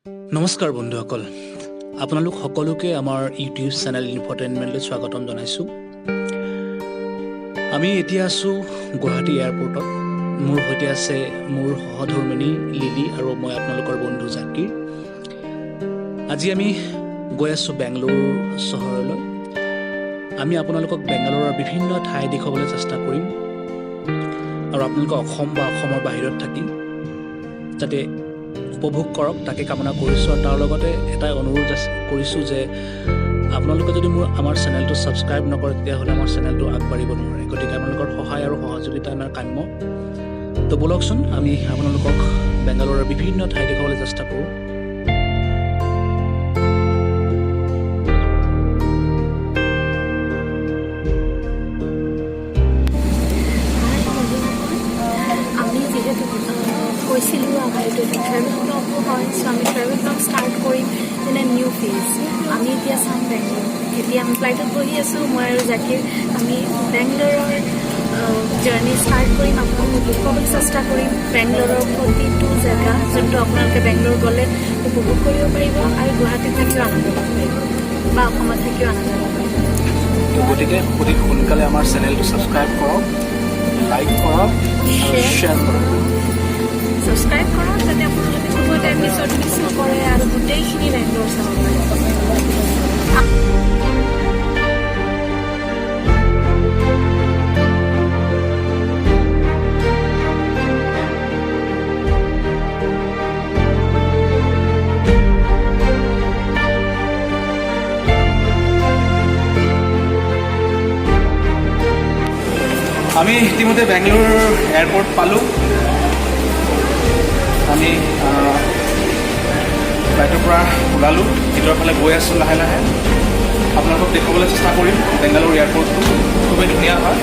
নমস্কাৰ বন্ধুসকল, আপোনালোক সকলোকে আমাৰ ইউটিউব চেনেল ইনফোটেইনমেণ্টলৈ স্বাগতম জনাইছোঁ। আমি এতিয়া আছোঁ গুৱাহাটী এয়াৰপৰ্টত। মোৰ সৈতে আছে মোৰ সহধৰ্মিনী লিলি আৰু মই আপোনালোকৰ বন্ধু জাকিৰ। আজি আমি গৈ আছোঁ বেংগলোৰ চহৰলৈ। আমি আপোনালোকক বেংগালোৰৰ বিভিন্ন ঠাই দেখুৱাবলৈ চেষ্টা কৰিম আৰু আপোনালোকে অসম বা অসমৰ বাহিৰত থাকি যাতে উপভোগ কৰক তাকে কামনা কৰিছোঁ। আৰু তাৰ লগতে এটা অনুৰোধ কৰিছোঁ যে আপোনালোকে যদি আমাৰ চেনেলটো ছাবস্ক্ৰাইব নকৰে তেতিয়াহ'লে আমাৰ চেনেলটো আগবাঢ়িব নোৱাৰে। গতিকে আপোনালোকৰ সহায় আৰু সহযোগিতা আমাৰ কাম্য। তো বলকচোন আমি আপোনালোকক বেংগালোৰৰ বিভিন্ন ঠাই দেখুৱাবলৈ চেষ্টা কৰোঁ। কৈছিলোঁ আমাৰ এইটো এটা ট্ৰেভেল ব্লগো হয়। চ' আমি travel blog start Karim in a new phase. আমি এতিয়া চাম বেংগলোৰ। এতিয়া আমি ফ্লাইটত বহি আছোঁ, মই আৰু জাকিৰ। আমি বেংগলোৰৰ জাৰ্ণি ষ্টাৰ্ট কৰিম, আপোনালোকক দেখুৱাবলৈ চেষ্টা কৰিম বেংগলোৰৰ প্ৰতিটো জেগা যোনটো আপোনালোকে বেংগলোৰ গ'লে উপভোগ কৰিব পাৰিব আৰু গুৱাহাটীত থাকিও আনন্দ ল'ব পাৰিব বা অসমত থাকিও আনন্দ ল'ব পাৰিব। তো গতিকে অতি সোনকালে আমাৰ চেনেলটো ছাবস্ক্ৰাইব কৰক, লাইক কৰক আৰু শ্বেয়াৰ কৰক। ছাবস্ক্ৰাইব কৰক যাতে আপোনালোকে কোনো এটা এপিছড মিছ নকৰে আৰু গোটেইখিনি বেংগলোৰ চাব পাৰে। আমি ইতিমধ্যে বেংগলোৰ এয়াৰপৰ্ট পালোঁ। আমি ফ্লাইটৰ পৰা ওলালোঁ, ভিতৰৰ ফালে গৈ আছোঁ লাহে লাহে। আপোনালোকক দেখুৱাবলৈ চেষ্টা কৰিম। বেংগালোৰ এয়াৰপৰ্টটো খুবেই ধুনীয়া হয়।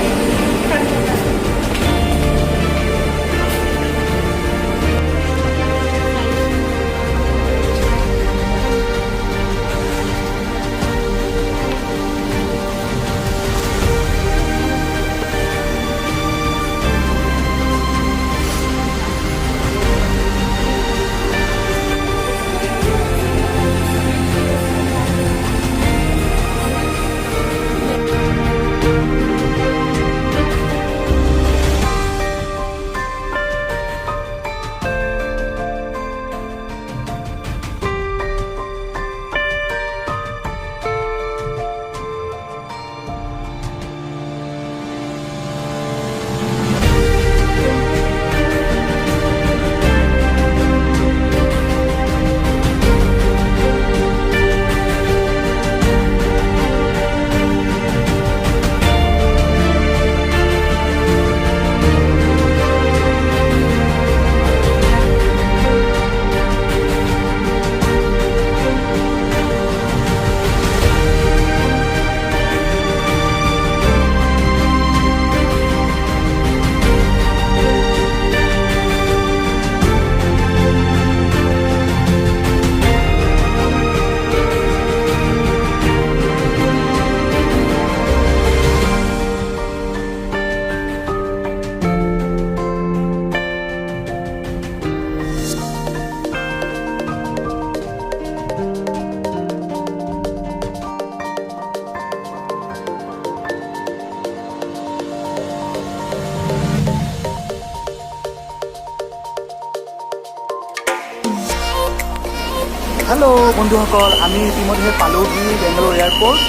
হেল্ল' বন্ধুসকল, আমি ইতিমধ্যে পালোঁহি বেংগালোৰ এয়াৰপৰ্ট।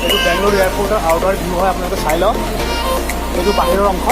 এইটো বেংগালোৰ এয়াৰপৰ্টৰ আউটাৰ ভিউ হয়, আপোনালোকে চাই লওক। এইটো বাহিৰৰ অংশ